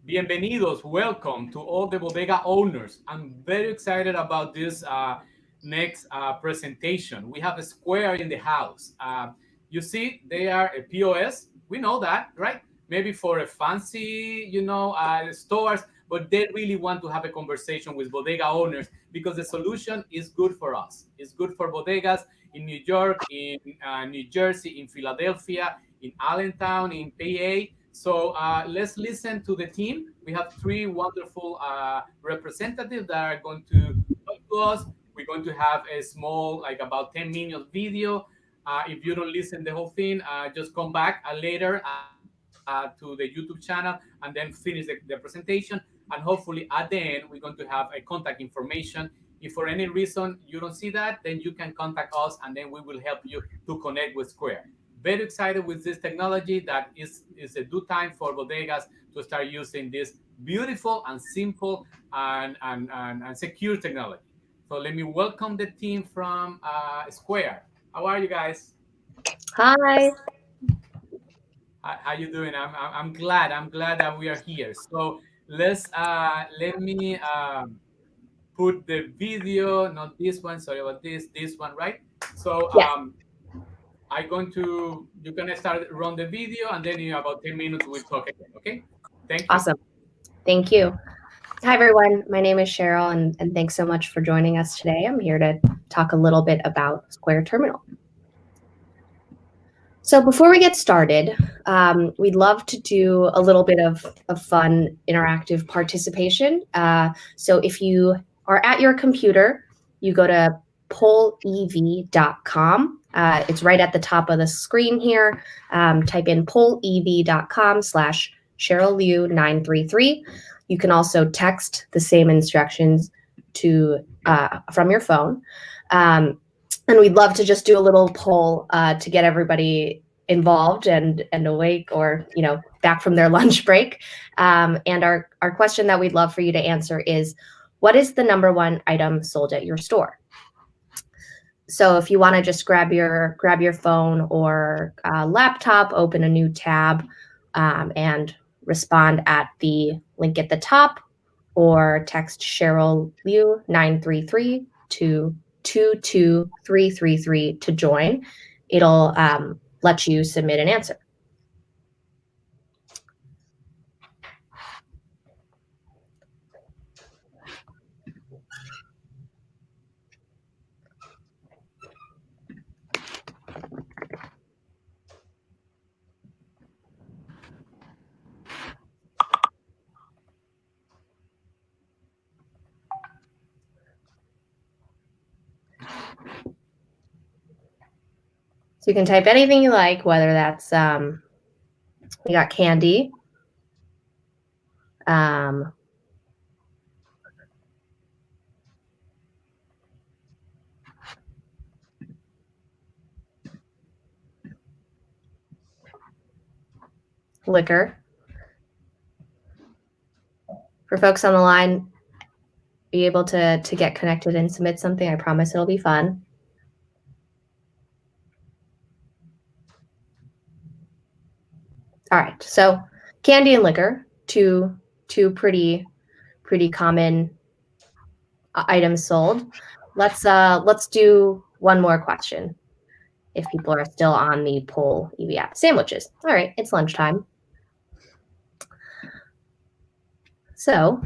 Bienvenidos, welcome to all the bodega owners. I'm very excited about this next presentation. We have a Square in the house. You see, they are a POS. We know that, right? Maybe for a fancy, stores, but they really want to have a conversation with bodega owners because the solution is good for us. It's good for bodegas in New York, in New Jersey, in Philadelphia, in Allentown, in PA. So let's listen to the team. We have three wonderful representatives that are going to talk to us. We're going to have a small, like about 10 minute video. If you don't listen the whole thing, just come back later to the YouTube channel and then finish the presentation. And hopefully at the end, we're going to have a contact information. If for any reason you don't see that, then you can contact us and then we will help you to connect with Square. Very excited with this technology that is a due time for bodegas to start using this beautiful and simple and secure technology. So let me welcome the team from Square. How are you guys? Hi. How you doing? I'm glad. I'm glad that we are here. So let me put the video, not this one. Sorry about this one, right? So Yes, I'm going to you're gonna start run the video, and then in about 10 minutes we'll talk again. Okay? Thank you. awesome. Thank you. Hi, everyone. My name is Cheryl, and thanks so much for joining us today. I'm here to talk a little bit about Square Terminal. So before we get started, we'd love to do a little bit of fun interactive participation. So if you are at your computer, you go to pollev.com. It's right at the top of the screen here. Type in pollev.com/Cheryl Liu 933. You can also text the same instructions to from your phone. And we'd love to just do a little poll to get everybody involved and awake, or back from their lunch break. And our question that we'd love for you to answer is, what is the number one item sold at your store? So if you want to just grab your phone or laptop, open a new tab, and respond at the link at the top, or text Cheryl Liu 933 to 22333 to join. It'll let you submit an answer. So you can type anything you like, whether that's we got candy, liquor. For folks on the line, be able to get connected and submit something. I promise it'll be fun. All right, so candy and liquor, two pretty common items sold. Let's do one more question. If people are still on the poll EV app, sandwiches. All right, it's lunchtime. So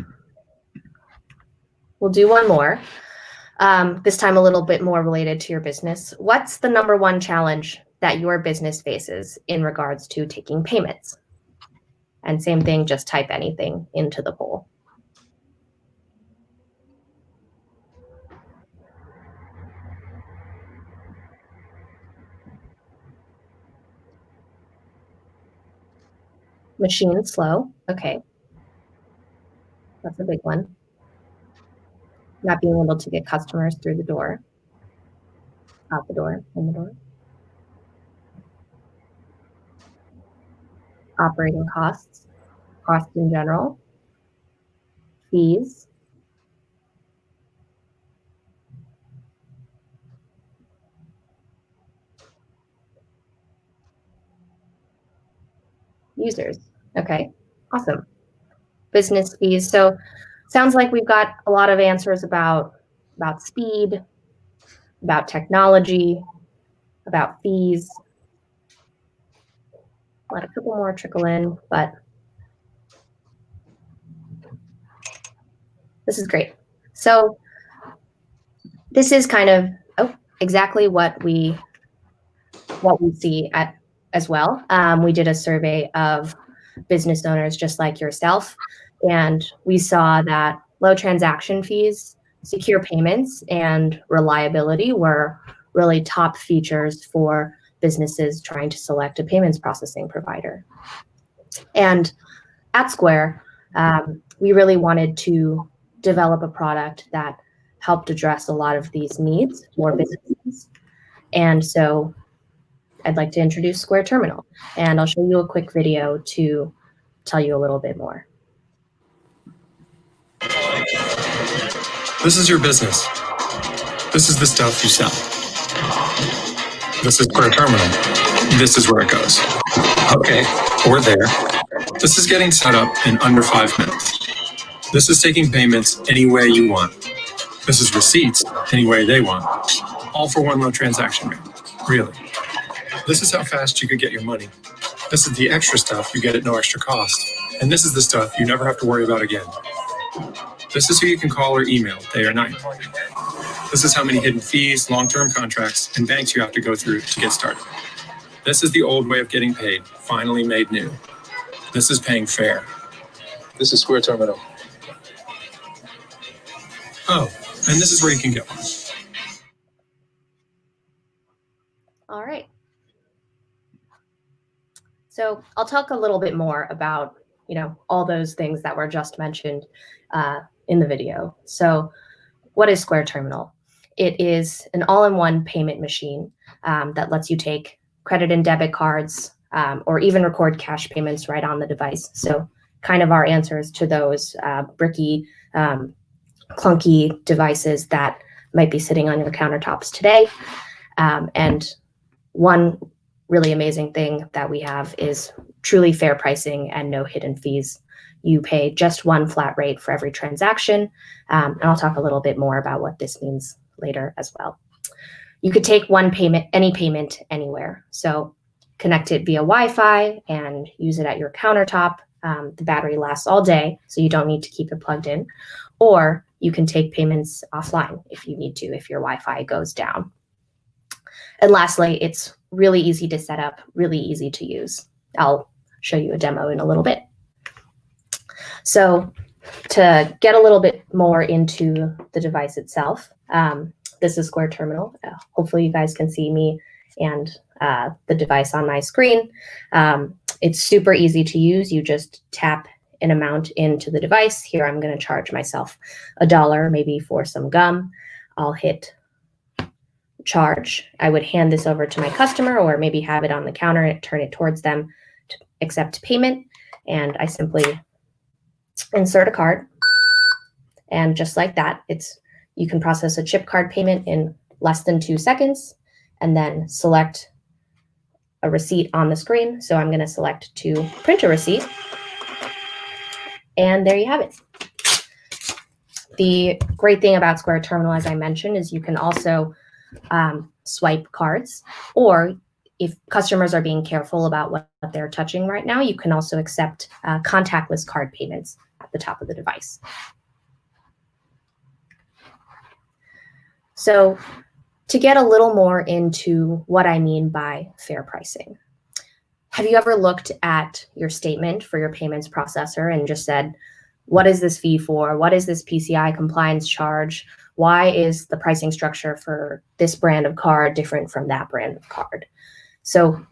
we'll do one more. This time a little bit more related to your business. What's the number one challenge that your business faces in regards to taking payments? And same thing, just type anything into the poll. Machine slow. Okay. That's a big one. Not being able to get customers through the door, out the door, in the door. Operating costs, costs in general, fees, users. Okay, awesome. business fees. So sounds like we've got a lot of answers about speed, about technology, about fees. Let a couple more trickle in, but this is great. So this is kind of exactly what we see as well. We did a survey of business owners just like yourself, and we saw that low transaction fees, secure payments, and reliability were really top features for businesses trying to select a payments processing provider. And at Square, we really wanted to develop a product that helped address a lot of these needs for businesses. And so I'd like to introduce Square Terminal, and I'll show you a quick video to tell you a little bit more. This is your business. This is the stuff you sell. This is Square Terminal. This is where it goes. Okay, we're there. This is getting set up in under 5 minutes. This is taking payments any way you want. This is receipts any way they want. All for one low transaction rate. Really. This is how fast you could get your money. This is the extra stuff you get at no extra cost. And this is the stuff you never have to worry about again. This is who you can call or email day or night. This is how many hidden fees, long-term contracts, and banks you have to go through to get started. This is the old way of getting paid, finally made new. This is paying fair. This is Square Terminal. Oh, and this is where you can get one. All right. So I'll talk a little bit more about, all those things that were just mentioned in the video. So what is Square Terminal? It is an all-in-one payment machine that lets you take credit and debit cards or even record cash payments right on the device. So kind of our answers to those bricky, clunky devices that might be sitting on your countertops today. And one really amazing thing that we have is truly fair pricing and no hidden fees. You pay just one flat rate for every transaction. And I'll talk a little bit more about what this means later as well. You could take any payment anywhere. So connect it via Wi-Fi and use it at your countertop. The battery lasts all day, so you don't need to keep it plugged in. Or you can take payments offline if you need to, if your Wi-Fi goes down. And lastly, it's really easy to set up, really easy to use. I'll show you a demo in a little bit. So to get a little bit more into the device itself, this is Square Terminal. Hopefully you guys can see me and the device on my screen. It's super easy to use. You just tap an amount into the device. Here I'm going to charge myself $1, maybe for some gum. I'll hit charge. I would hand this over to my customer or maybe have it on the counter and turn it towards them to accept payment. And I simply insert a card. And just like that, you can process a chip card payment in less than 2 seconds and then select a receipt on the screen. So I'm going to select to print a receipt. And there you have it. The great thing about Square Terminal, as I mentioned, is you can also swipe cards, or if customers are being careful about what they're touching right now, you can also accept contactless card payments at the top of the device. So to get a little more into what I mean by fair pricing, have you ever looked at your statement for your payments processor and just said, what is this fee for? What is this PCI compliance charge? Why is the pricing structure for this brand of card different from that brand of card? So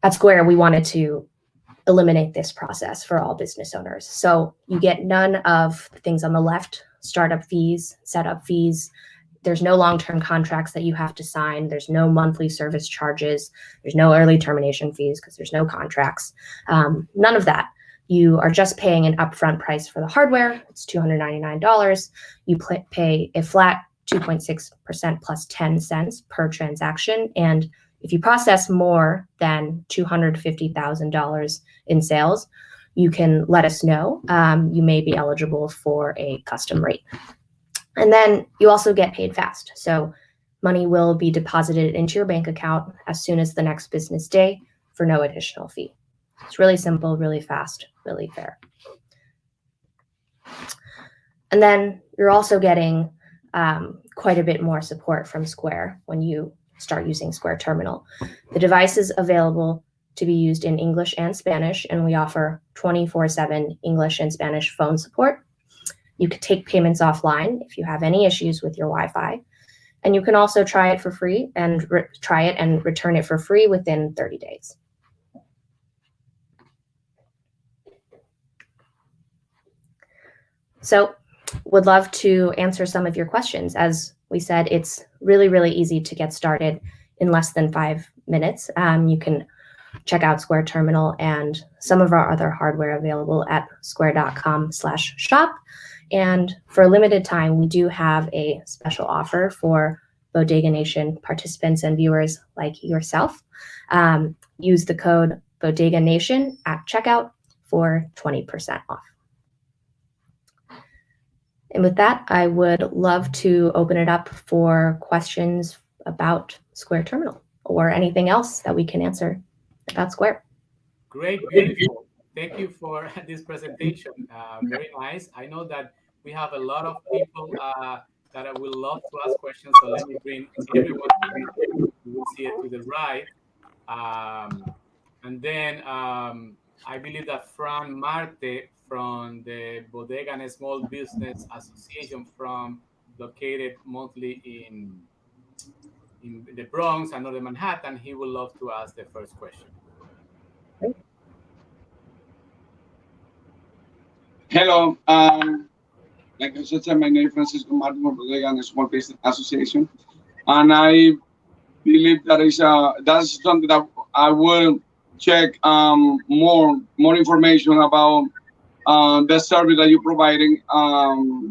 at Square, we wanted to eliminate this process for all business owners. So you get none of the things on the left, startup fees, setup fees. There's no long-term contracts that you have to sign. There's no monthly service charges. There's no early termination fees because there's no contracts. None of that. You are just paying an upfront price for the hardware. It's $299. You pay a flat 2.6% plus 10 cents per transaction. And if you process more than $250,000 in sales, you can let us know. You may be eligible for a custom rate. And then you also get paid fast. So money will be deposited into your bank account as soon as the next business day for no additional fee. It's really simple, really fast, really fair. And then you're also getting quite a bit more support from Square when you start using Square Terminal. The device is available to be used in English and Spanish, and we offer 24/7 English and Spanish phone support. You can take payments offline if you have any issues with your Wi-Fi, and you can also try it for free and try it and return it for free within 30 days. So would love to answer some of your questions. As we said, it's really, really easy to get started in less than 5 minutes. You can check out Square Terminal and some of our other hardware available at square.com/shop. And for a limited time, we do have a special offer for Bodega Nation participants and viewers like yourself. Use the code Bodega Nation at checkout for 20% off. And with that, I would love to open it up for questions about Square Terminal or anything else that we can answer about Square. Great, beautiful. Thank you for this presentation. Very nice. I know that we have a lot of people that I will love to ask questions. So let me bring everyone here. You will see it to the right. And then I believe that Fran Marte from the Bodega and Small Business Association located mostly in the Bronx and Northern Manhattan, he would love to ask the first question. Hello, like I said, my name is Francisco Martin from Bodega and Small Business Association, and I believe that's something that I will check more information about the service that you're providing.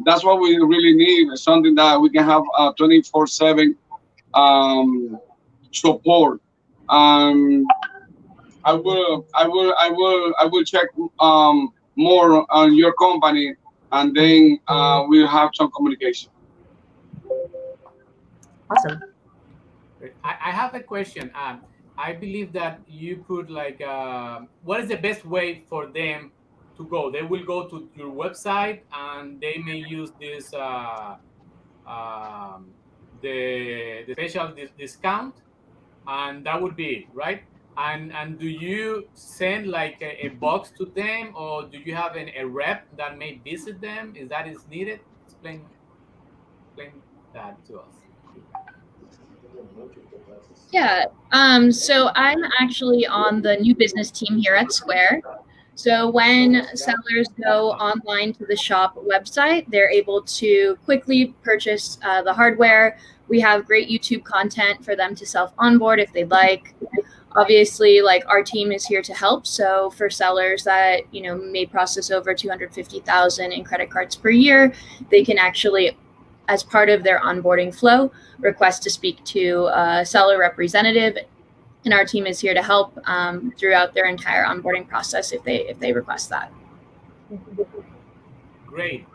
That's what we really need, something that we can have 24/7 support. I will check more on your company, and then we'll have some communication. Awesome. I have a question. I believe that you put like, what is the best way for them to go? They will go to your website and they may use this the special discount, and that would be it, right? And do you send like a box to them, or do you have a rep that may visit them? Is that is needed? Explain that to us. Yeah, so I'm actually on the new business team here at Square. So when sellers go online to the shop website, they're able to quickly purchase the hardware. We have great YouTube content for them to self-onboard if they'd like. Obviously, like, our team is here to help. So for sellers that, you know, may process over 250,000 in credit cards per year, they can actually, as part of their onboarding flow, request to speak to a seller representative, and our team is here to help throughout their entire onboarding process if they request that. Great.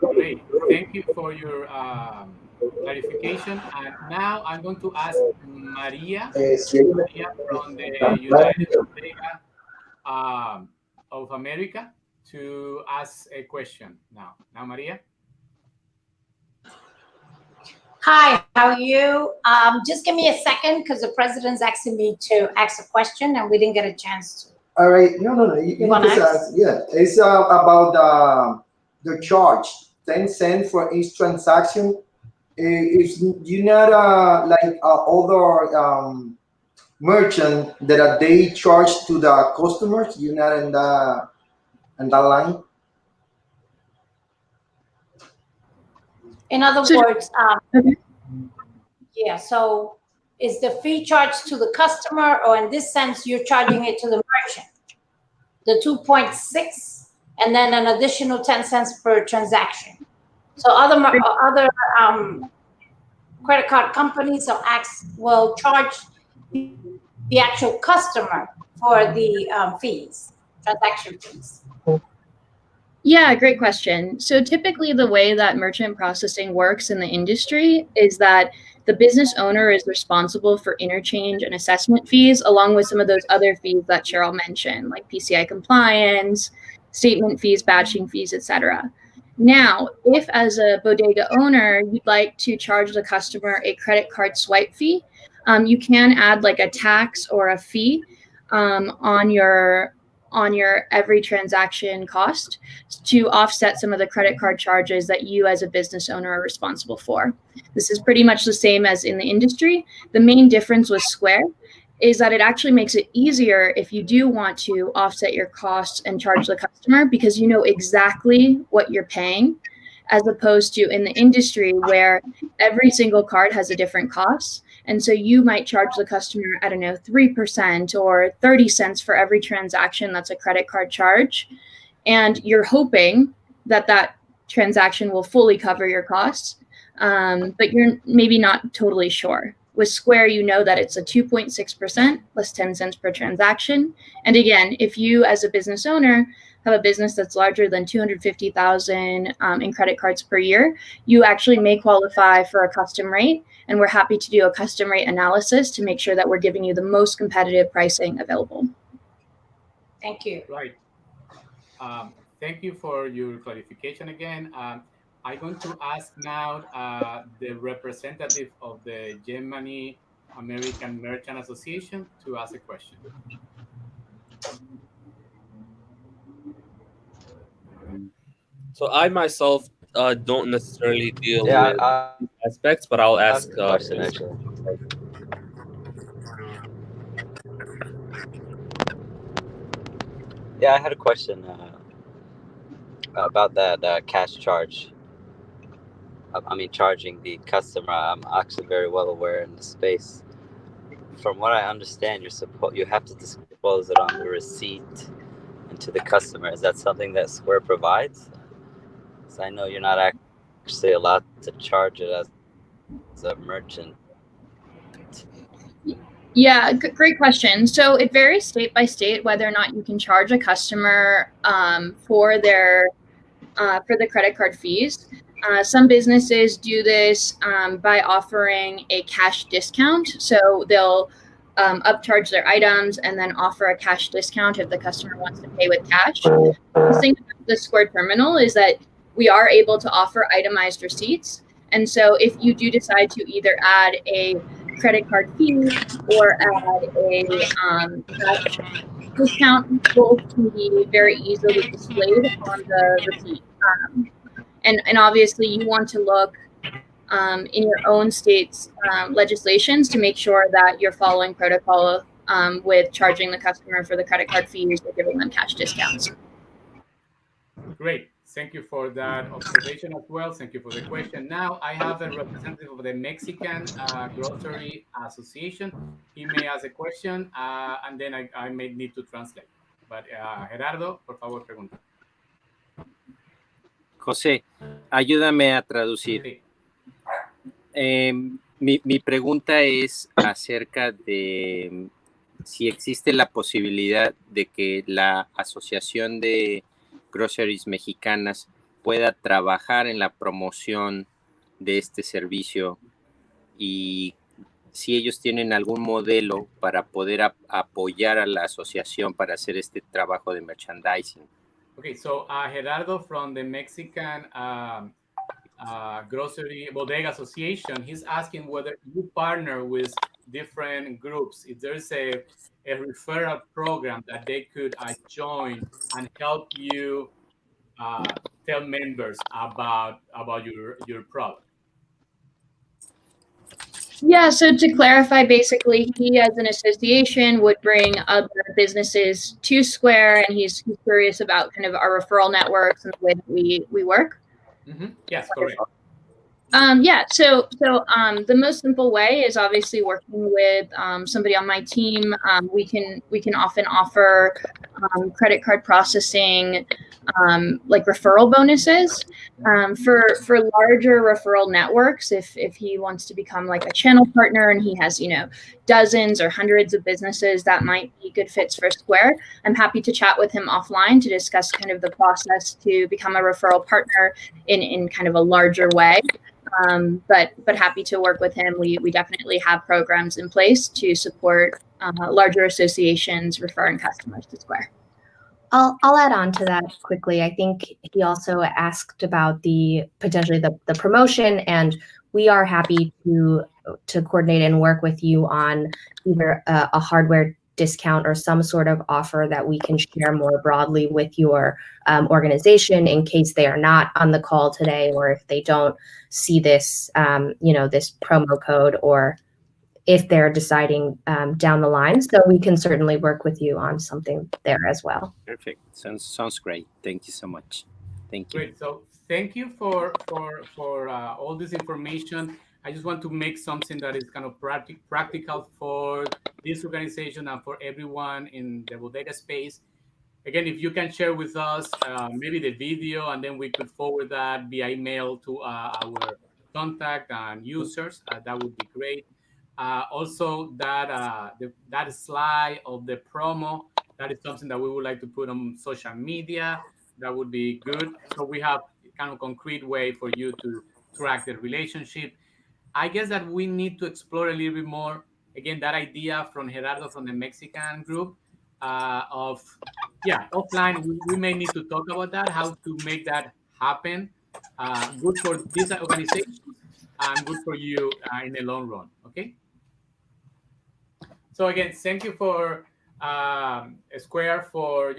Thank you for your clarification. And now I'm going to ask Maria from the United Bodega of America to ask a question now. Now, Maria. Hi, how are you? Just give me a second because the president's asking me to ask a question and we didn't get a chance to. All right. No. You can just ask. Yeah. It's about the charge, 10 cents for each transaction. If you're not like other merchant that they charge to the customers, you're not in that line. In other words, yeah, so is the fee charged to the customer, or in this sense, you're charging it to the merchant? The 2.6 and then an additional 10 cents per transaction. So other credit card companies will charge the actual customer for the fees, transaction fees. Yeah, great question. So typically the way that merchant processing works in the industry is that the business owner is responsible for interchange and assessment fees, along with some of those other fees that Cheryl mentioned, like PCI compliance, statement fees, batching fees, etc. Now, if as a bodega owner, you'd like to charge the customer a credit card swipe fee, you can add like a tax or a fee on your every transaction cost to offset some of the credit card charges that you as a business owner are responsible for. This is pretty much the same as in the industry. The main difference with Square is that it actually makes it easier if you do want to offset your costs and charge the customer, because you know exactly what you're paying, as opposed to in the industry where every single card has a different cost. And so you might charge the customer, I don't know, 3% or 30 cents for every transaction that's a credit card charge. And you're hoping that that transaction will fully cover your costs, but you're maybe not totally sure. With Square, you know that it's a 2.6% plus 10 cents per transaction. And again, if you as a business owner have a business that's larger than 250,000 in credit cards per year, you actually may qualify for a custom rate. And we're happy to do a custom rate analysis to make sure that we're giving you the most competitive pricing available. Thank you. Right. Thank you for your clarification again. I'm going to ask now the representative of the Gemini American Merchant Association to ask a question. So I myself don't necessarily deal Yeah, with aspects, but I'll ask a question actually. Yeah, I had a question about that cash charge. I mean, charging the customer. I'm actually very well aware in the space. From what I understand, you have to disclose it on the receipt and to the customer. Is that something that Square provides? So I know you're not actually allowed to charge it as a merchant. Yeah, great question. So it varies state by state whether or not you can charge a customer for the credit card fees. Some businesses do this by offering a cash discount. So they'll upcharge their items and then offer a cash discount if the customer wants to pay with cash. The thing about the Square terminal is that we are able to offer itemized receipts. And so if you do decide to either add a credit card fee or add a cash discount, both can be very easily displayed on the receipt. And obviously you want to look in your own state's legislations to make sure that you're following protocol with charging the customer for the credit card fees or giving them cash discounts. Great. Thank you for that observation as well. Thank you for the question. Now I have a representative of the Mexican Grocery Association. He may ask a question and then I may need to translate. But Gerardo, por favor, pregunta. José, ayúdame a traducir. Mi pregunta es acerca de si existe la posibilidad de que la Asociación de Groceries Mexicanas pueda trabajar en la promoción de este servicio y si ellos tienen algún modelo para poder apoyar a la asociación para hacer este trabajo de merchandising. Okay, so Gerardo from the Mexican Grocery Bodega Association, he's asking whether you partner with different groups, if there's a referral program that they could join and help you tell members about your product. Yeah, so to clarify, basically, he as an association would bring other businesses to Square, and he's curious about kind of our referral networks and the way that we work. Mm-hmm. Yes, correct. The most simple way is obviously working with somebody on my team. We can often offer credit card processing, like referral bonuses for larger referral networks. If he wants to become like a channel partner and he has dozens or hundreds of businesses that might be good fits for Square, I'm happy to chat with him offline to discuss kind of the process to become a referral partner in kind of a larger way. But happy to work with him. We definitely have programs in place to support larger associations referring customers to Square. I'll add on to that quickly. I think he also asked about potentially the promotion, and we are happy to coordinate and work with you on either a hardware discount or some sort of offer that we can share more broadly with your organization in case they are not on the call today, or if they don't see this this promo code, or if they're deciding down the line. So we can certainly work with you on something there as well. Perfect. Sounds great. Thank you so much. Thank you. Great. So thank you for all this information. I just want to make something that is kind of practical for this organization and for everyone in the bodega space. Again, if you can share with us maybe the video, and then we could forward that via email to our contact and users, that would be great. Also, that slide of the promo, that is something that we would like to put on social media. That would be good. So we have kind of concrete way for you to track the relationship. I guess that we need to explore a little bit more, again, that idea from Gerardo from the Mexican group offline. We may need to talk about that, how to make that happen. Good for this organization and good for you in the long run, okay? So again, thank you for Square for,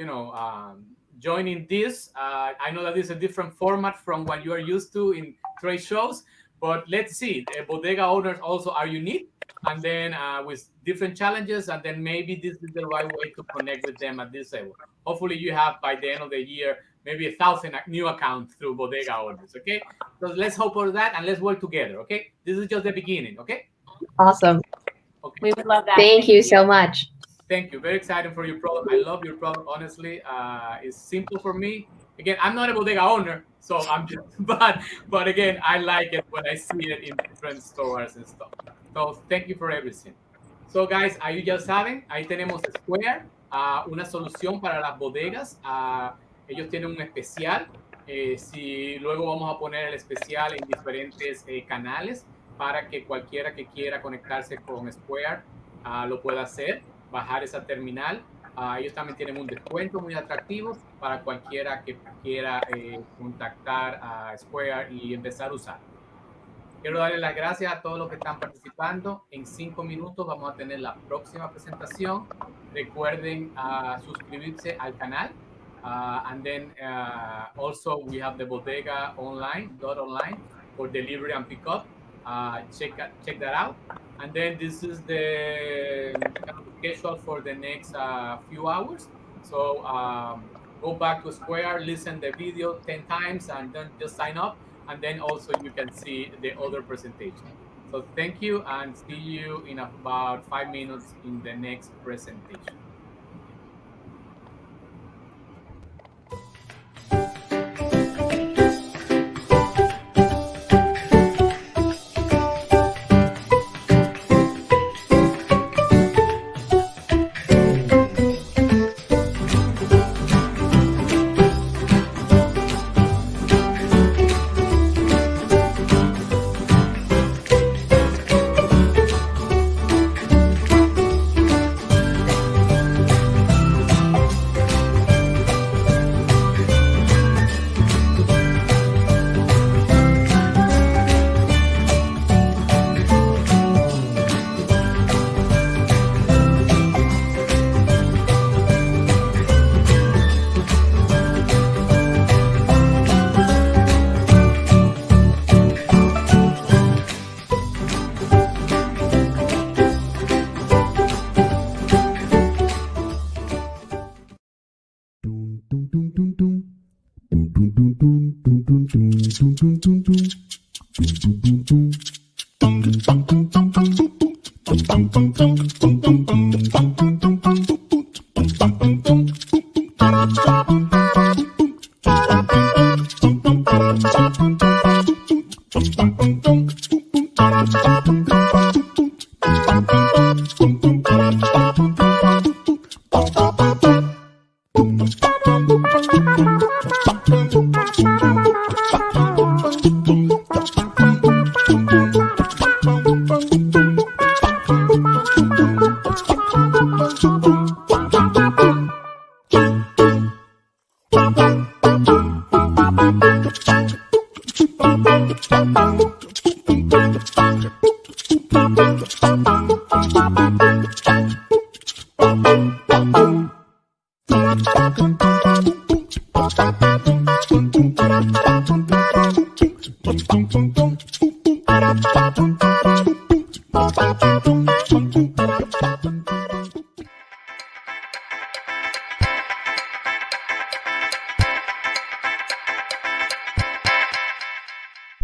joining this. I know that this is a different format from what you are used to in trade shows, but let's see. The bodega owners also are unique, and then with different challenges, and then maybe this is the right way to connect with them at this level. Hopefully you have, by the end of the year, maybe 1,000 new accounts through bodega owners, okay? So let's hope for that, and let's work together, okay? This is just the beginning, okay? Awesome. Okay. We would love that. Thank you so much. Thank you. Very excited for your product. I love your product, honestly. It's simple for me. Again, I'm not a bodega owner, so I'm just, but again, I like it when I see it in different stores and stuff. So thank you for everything. So guys, ahí ya saben, ahí tenemos Square, una solución para las bodegas. Ellos tienen un especial. Si luego vamos a poner el especial en diferentes canales para que cualquiera que quiera conectarse con Square lo pueda hacer, bajar esa terminal. Ellos también tienen un descuento muy atractivo para cualquiera que quiera contactar a Square y empezar a usar. Quiero darles las gracias a todos los que están participando. En 5 minutos vamos a tener la próxima presentación. Recuerden suscribirse al canal. And then also we have the bodega online for delivery and pickup. Check that out. And then this is the schedule for the next few hours. So go back to Square, listen the video 10 times, and then just sign up. And then also you can see the other presentation. So thank you, and see you in about 5 minutes in the next presentation.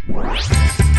What?